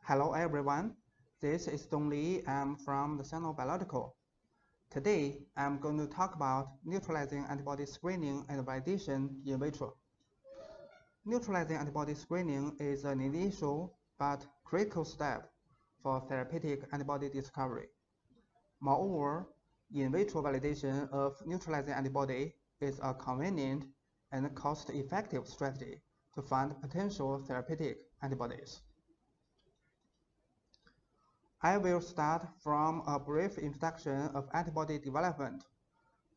Hello everyone, this is Dong Li. I'm from the Channel Biological. Today, I'm going to talk about neutralizing antibody screening and validation in vitro. Neutralizing antibody screening is an initial but critical step for therapeutic antibody discovery. Moreover, in vitro validation of neutralizing antibody is a convenient and cost-effective strategy to find potential therapeutic antibodies. I will start from a brief introduction of antibody development,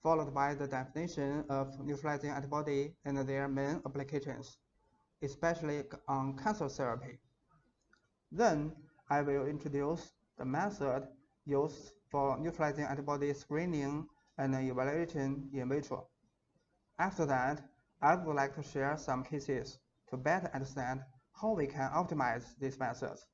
followed by the definition of neutralizing antibody and their main applications, especially on cancer therapy. Then, I will introduce the method used for neutralizing antibody screening and evaluation in vitro. After that, I would like to share some cases to better understand how we can optimize these methods.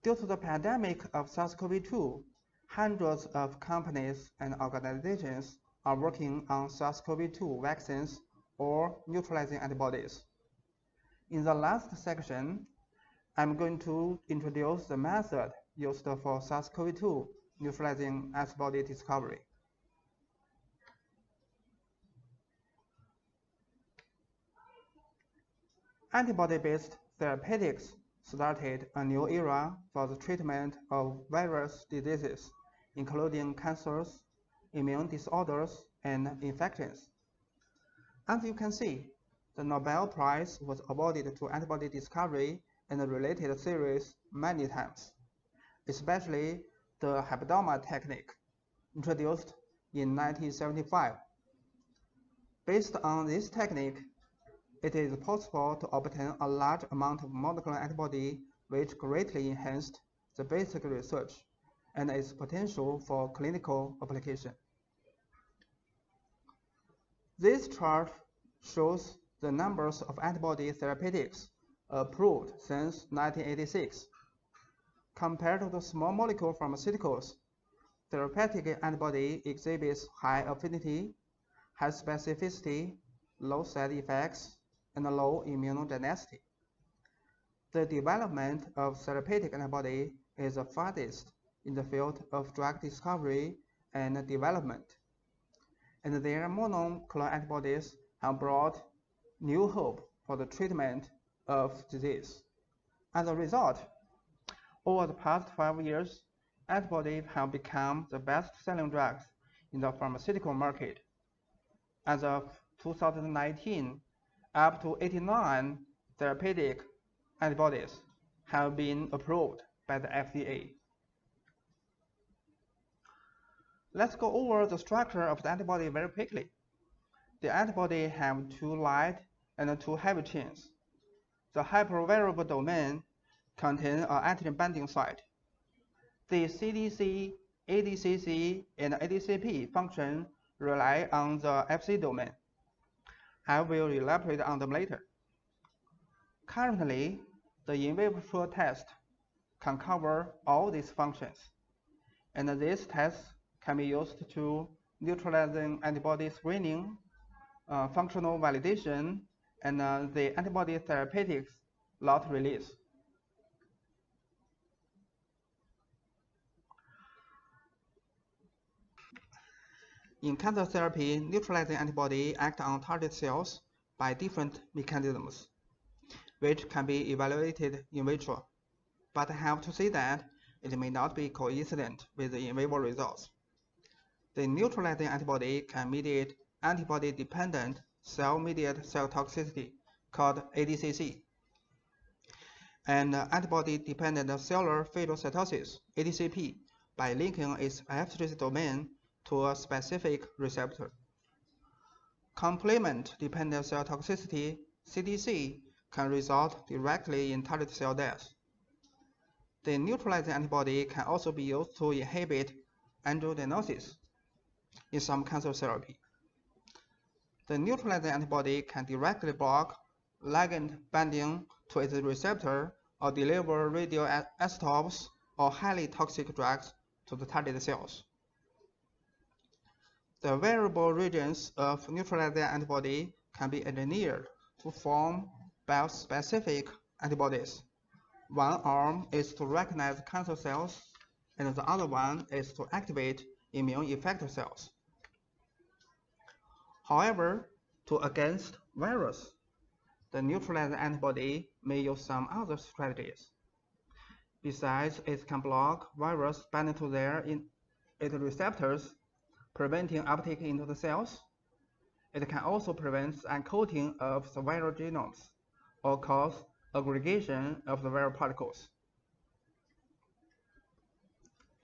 Due to the pandemic of SARS-CoV-2, hundreds of companies and organizations are working on SARS-CoV-2 vaccines or neutralizing antibodies. In the last section, I'm going to introduce the method used for SARS-CoV-2 neutralizing antibody discovery. Antibody-based therapeutics started a new era for the treatment of various diseases, including cancers, immune disorders, and infections. As you can see, the Nobel Prize was awarded to antibody discovery and related theories many times, especially the hybridoma technique, introduced in 1975. Based on this technique, it is possible to obtain a large amount of monoclonal antibody which greatly enhanced the basic research and its potential for clinical application. This chart shows the numbers of antibody therapeutics approved since 1986. Compared to the small molecule pharmaceuticals, therapeutic antibody exhibits high affinity, high specificity, low side effects, and low immunogenicity. The development of therapeutic antibody is the fastest in the field of drug discovery and development, and their monoclonal antibodies have brought new hope for the treatment of disease. As a result, over the past 5 years, antibodies have become the best-selling drugs in the pharmaceutical market. As of 2019, up to 89 therapeutic antibodies have been approved by the FDA. Let's go over the structure of the antibody very quickly. The antibody have 2 light and 2 heavy chains. The hypervariable domain contains an antigen binding site. The CDC, ADCC, and ADCP function rely on the Fc domain. I will elaborate on them later. Currently, the in vitro test can cover all these functions, and these tests can be used to neutralizing antibody screening, functional validation, and the antibody therapeutics lot release. In cancer therapy, neutralizing antibody act on target cells by different mechanisms, which can be evaluated in vitro. But I have to say that it may not be coincident with the in vivo results. The neutralizing antibody can mediate antibody-dependent cell-mediated cell toxicity, called ADCC, and antibody-dependent cellular phagocytosis, ADCP, by linking its Fc domain to a specific receptor. Complement-dependent cell toxicity, CDC, can result directly in target cell death. The neutralizing antibody can also be used to inhibit angiogenesis in some cancer therapy. The neutralizing antibody can directly block ligand binding to its receptor or deliver radioisotopes or highly toxic drugs to the target cells. The variable regions of neutralizing antibody can be engineered to form biospecific antibodies, One arm is to recognize cancer cells, and the other one is to activate immune effector cells. However, to against virus, the neutralizing antibody may use some other strategies. Besides, it can block virus binding to its receptors, preventing uptake into the cells. It can also prevent uncoating of the viral genomes or cause aggregation of the viral particles.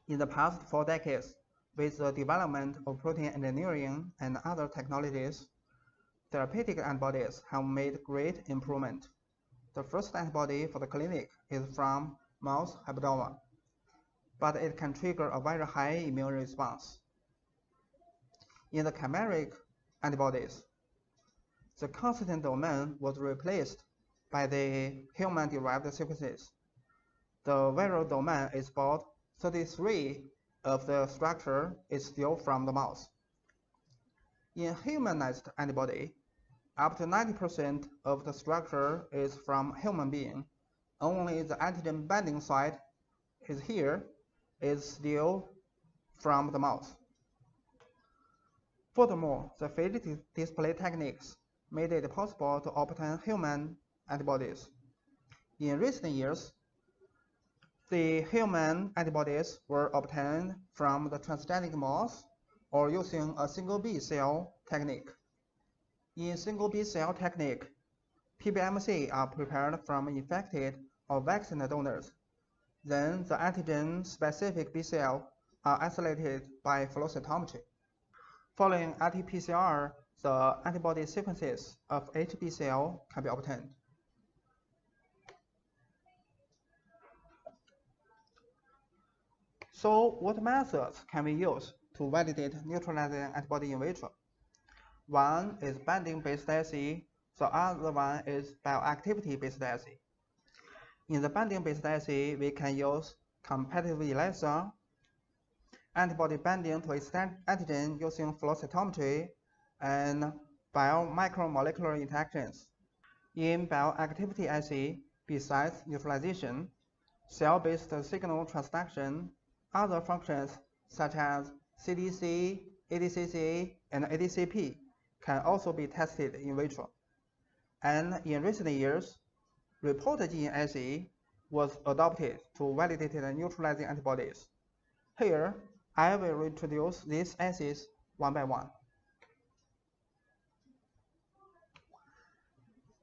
In the past 4 decades, with the development of protein engineering and other technologies, therapeutic antibodies have made great improvement. The first antibody for the clinic is from mouse hybridoma, but it can trigger a very high immune response. In the chimeric antibodies, the constant domain was replaced by the human-derived sequences. The viral domain is about 33 of the structure is still from the mouse. In humanized antibody, up to 90% of the structure is from human being. Only the antigen binding site is still from the mouse. Furthermore, the field display techniques made it possible to obtain human antibodies. In recent years, the human antibodies were obtained from the transgenic mouse or using a single B cell technique. In single B cell technique, PBMC are prepared from infected or vaccine donors. Then the antigen-specific B cells are isolated by flow cytometry. Following RT-PCR, the antibody sequences of HB cell can be obtained. So what methods can we use to validate neutralizing antibody in vitro? One is binding-based assay, the other one is bioactivity-based assay. In the binding-based assay, we can use competitive ELISA, antibody binding to its antigen using flow cytometry, and bio-macromolecular interactions. In bioactivity assay, besides neutralization, cell-based signal transduction, other functions such as CDC, ADCC, and ADCP can also be tested in vitro. And in recent years, reporter gene assay was adopted to validate the neutralizing antibodies. Here, I will introduce these assays one by one.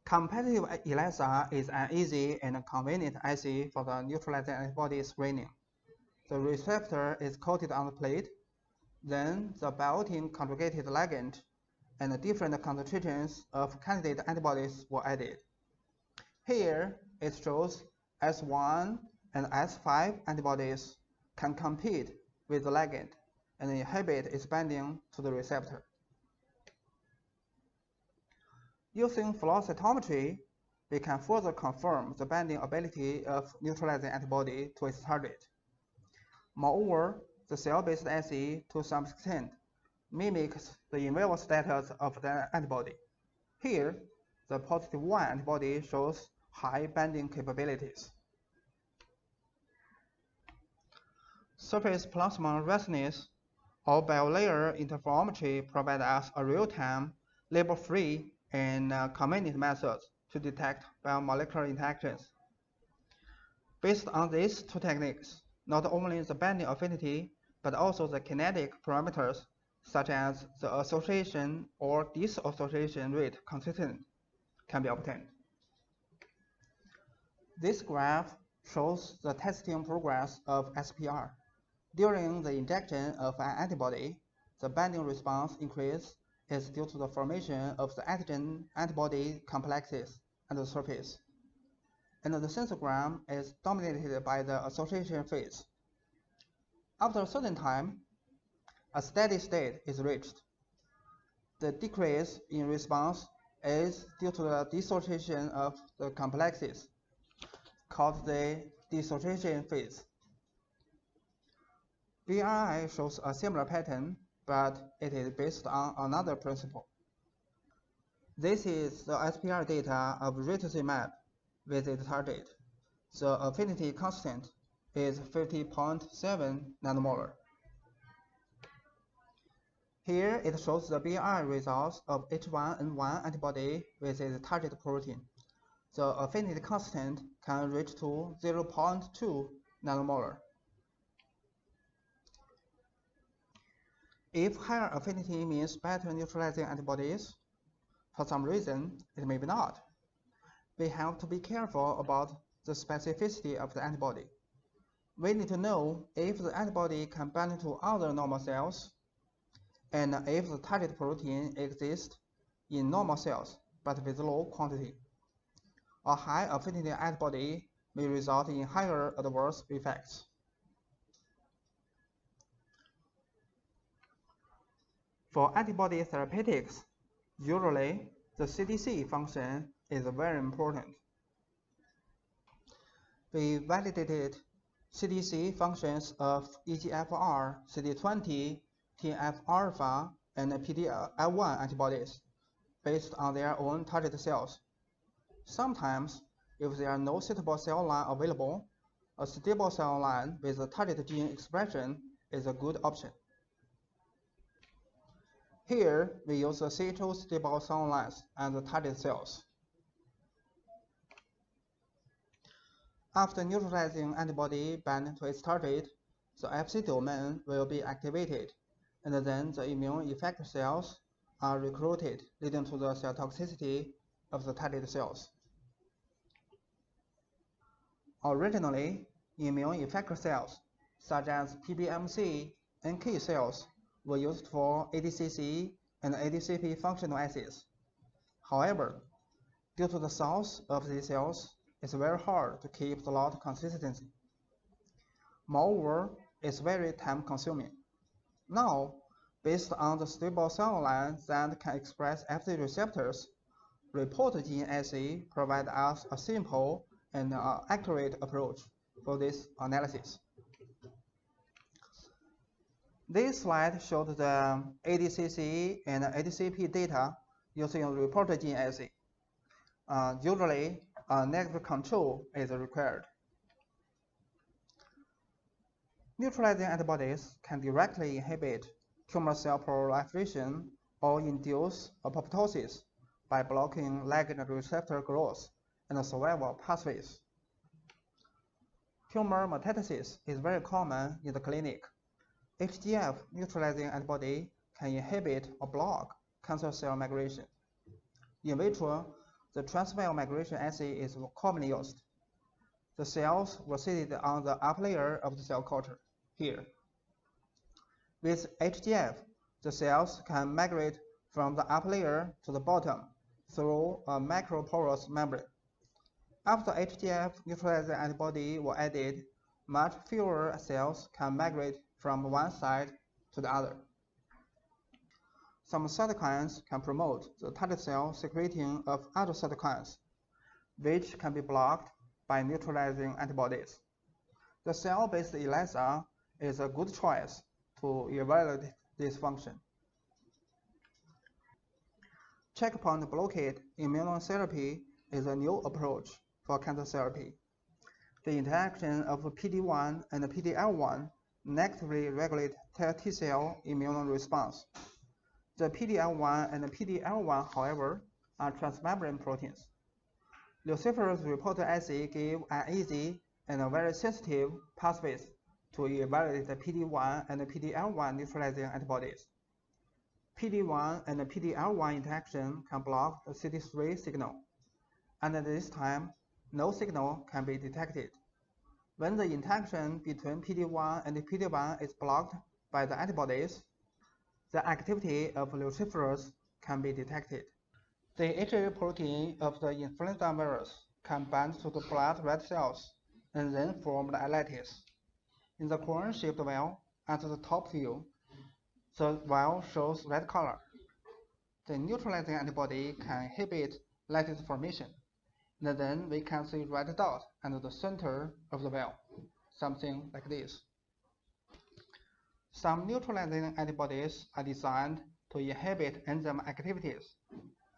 Competitive ELISA is an easy and convenient assay for the neutralizing antibody screening. The receptor is coated on the plate, then the biotin conjugated ligand and different concentrations of candidate antibodies were added. Here, it shows S1 and S5 antibodies can compete with the ligand and inhibit its binding to the receptor. Using flow cytometry, we can further confirm the binding ability of neutralizing antibody to its target. Moreover, the cell-based assay to some extent mimics the in vivo status of the antibody. Here, the positive 1 antibody shows high binding capabilities. Surface plasma resonance or biolayer interferometry provide us a real-time, label-free, and convenient methods to detect biomolecular interactions. Based on these two techniques, not only the binding affinity, but also the kinetic parameters, such as the association or dissociation rate consistent, can be obtained. This graph shows the testing progress of SPR. During the injection of an antibody, the binding response increase is due to the formation of the antigen-antibody complexes at the surface. And the sensogram is dominated by the association phase. After a certain time, a steady state is reached. The decrease in response is due to the dissociation of the complexes, called the dissociation phase. VRI shows a similar pattern, but it is based on another principle. This is the SPR data of rituximab with its target. the affinity constant is 50.7 nanomolar. Here it shows the BI results of H1N1 antibody with its target protein. The affinity constant can reach to 0.2 nanomolar. If higher affinity means better neutralizing antibodies, for some reason it may be not. We have to be careful about the specificity of the antibody. We need to know if the antibody can bind to other normal cells and if the target protein exists in normal cells but with low quantity. A high affinity antibody may result in higher adverse effects. For antibody therapeutics, usually the CDC function is very important. We validated CDC functions of EGFR, CD20, TNF-alpha, and PD-L1 antibodies based on their own target cells. Sometimes, if there are no suitable cell line available, a stable cell line with a target gene expression is a good option. Here, we use the Vitro stable cell lines and the target cells. After neutralizing antibody bind to its target, the Fc domain will be activated, and then the immune effector cells are recruited, leading to the cell toxicity of the target cells. Originally, immune effector cells, such as PBMC and NK cells, were used for ADCC and ADCP functional assays. However, due to the size of these cells, it's very hard to keep the lot consistency. Moreover, it's very time-consuming. Now, based on the stable cell lines that can express Fc receptors, reported gene assay provides us a simple and accurate approach for this analysis. This slide showed the ADCC and ADCP data using a reported gene assay. Usually, negative control is required. Neutralizing antibodies can directly inhibit tumor cell proliferation or induce apoptosis by blocking ligand receptor growth and survival pathways. Tumor metastasis is very common in the clinic. HGF neutralizing antibody can inhibit or block cancer cell migration. In vitro, the transvial migration assay is commonly used. The cells were seated on the upper layer of the cell culture, here. With HGF, the cells can migrate from the upper layer to the bottom through a microporous membrane. After HGF neutralizing antibody were added, much fewer cells can migrate from one side to the other. Some cytokines can promote the target cell secreting of other cytokines, which can be blocked by neutralizing antibodies. The cell-based ELISA is a good choice to evaluate this function. Checkpoint blockade immunotherapy is a new approach for cancer therapy. The interaction of PD-1 and PD-L1 negatively regulate T-cell immune response. The PD-L1 and PD-L1, however, are transmembrane proteins. Lucifer's reported assay gave an easy and very sensitive pathways to evaluate the PD-1 and PD-L1 neutralizing antibodies. PD-1 and PD-L1 interaction can block the CD3 signal, and at this time, no signal can be detected. When the interaction between PD-1 and PD-1 is blocked by the antibodies, the activity of luciferase can be detected. The HA protein of the influenza virus can bind to the blood red cells and then form the lattice. In the cone-shaped vial at the top view, the vial shows red color. The neutralizing antibody can inhibit lattice formation, and then we can see red dot at the center of the vial, something like this. Some neutralizing antibodies are designed to inhibit enzyme activities.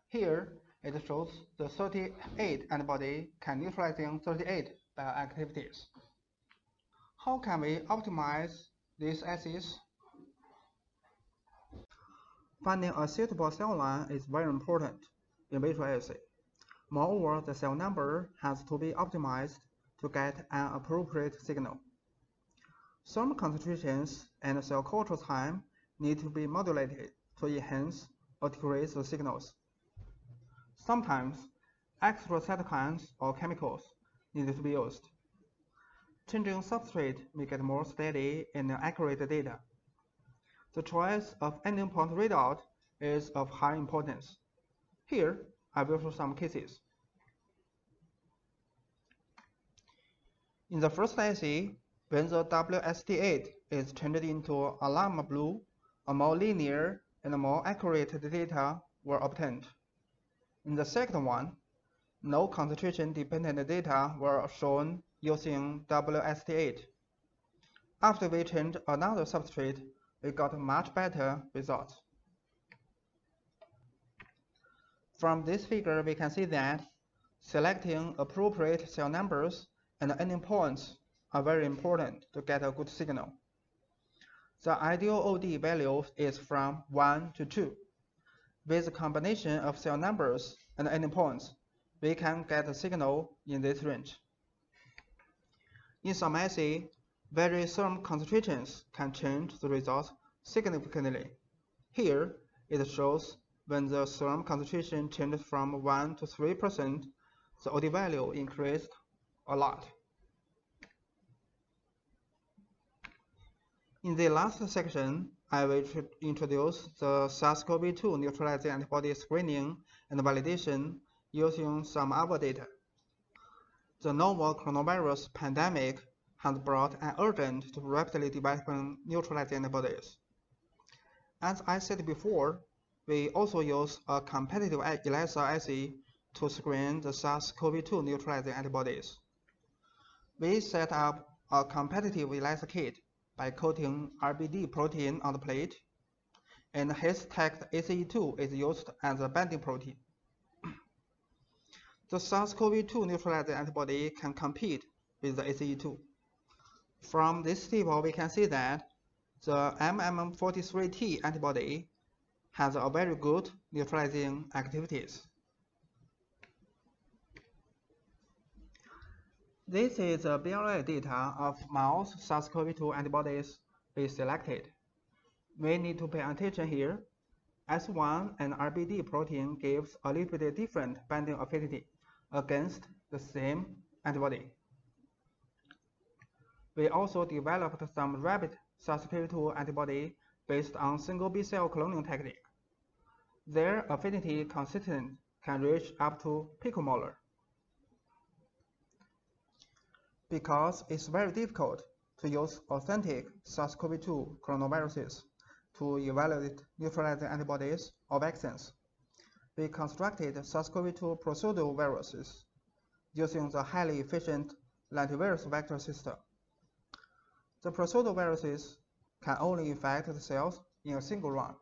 Here, it shows the 38 antibody can neutralizing 38 bioactivities. How can we optimize these assays? Finding a suitable cell line is very important in vitro assay. Moreover, the cell number has to be optimized to get an appropriate signal. Serum concentrations and cell culture time need to be modulated to enhance or decrease the signals. Sometimes, extra cytokines or chemicals need to be used. Changing substrate may get more steady and accurate data. The choice of endpoint readout is of high importance. Here, I will show some cases. In the first assay, when the WST8 is changed into a llama blue, a more linear and more accurate data were obtained. In the second one, no concentration-dependent data were shown using WST8. After we changed another substrate, we got much better results. From this figure, we can see that selecting appropriate cell numbers and endpoints are very important to get a good signal. The ideal OD value is from 1 to 2. With a combination of cell numbers and endpoints, we can get a signal in this range. In some assay, various serum concentrations can change the results significantly. Here, it shows when the serum concentration changed from 1 to 3%, the OD value increased a lot. In the last section, I will introduce the SARS-CoV-2 neutralizing antibody screening and validation using some other data. The novel coronavirus pandemic has brought an urgent to rapidly developing neutralizing antibodies. As I said before, we also use a competitive ELISA assay to screen the SARS-CoV-2 neutralizing antibodies. We set up a competitive ELISA kit by coating RBD protein on the plate, and his-tagged ACE2 is used as a binding protein. The SARS-CoV-2 neutralizing antibody can compete with the ACE2. From this table, we can see that the MM43T antibody has a very good neutralizing activities. This is the BLI data of mouse SARS-CoV-2 antibodies we selected. We need to pay attention here. S1 and RBD protein gives a little bit different binding affinity against the same antibody. We also developed some rabbit SARS-CoV-2 antibody based on single B-cell cloning technique. Their affinity consistent can reach up to picomolar. Because it's very difficult to use authentic SARS-CoV-2 coronaviruses to evaluate neutralizing antibodies or vaccines, we constructed SARS-CoV-2 pseudoviruses using the highly efficient lentivirus vector system. The pseudoviruses can only infect the cells in a single run.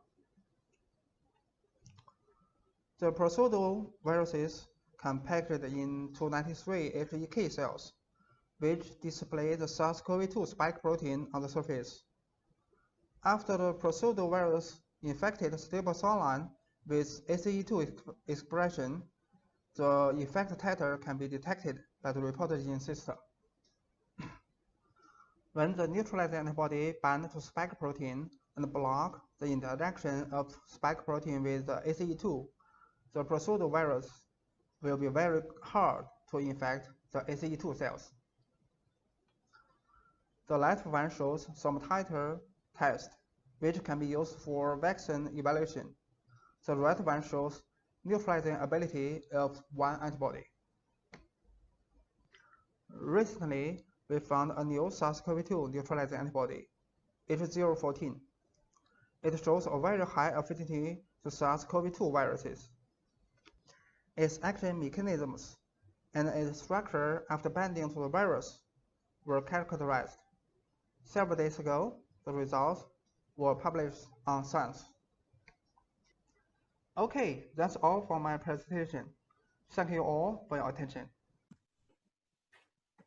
The pseudoviruses can packed in 293 HEK cells, which display the SARS-CoV-2 spike protein on the surface. After the pseudovirus infected stable cell line with ACE2 expression, the effect titer can be detected by the reporter gene system. When the neutralizing antibody binds to spike protein and block the interaction of spike protein with the ACE2, the pseudovirus will be very hard to infect the ACE2 cells. The left one shows some titer test, which can be used for vaccine evaluation. The right one shows neutralizing ability of one antibody. Recently, we found a new SARS-CoV-2 neutralizing antibody, H014. It shows a very high affinity to SARS-CoV-2 viruses. Its action mechanisms and its structure after binding to the virus were characterized. Several days ago, the results were published on Science. Okay, that's all for my presentation. Thank you all for your attention.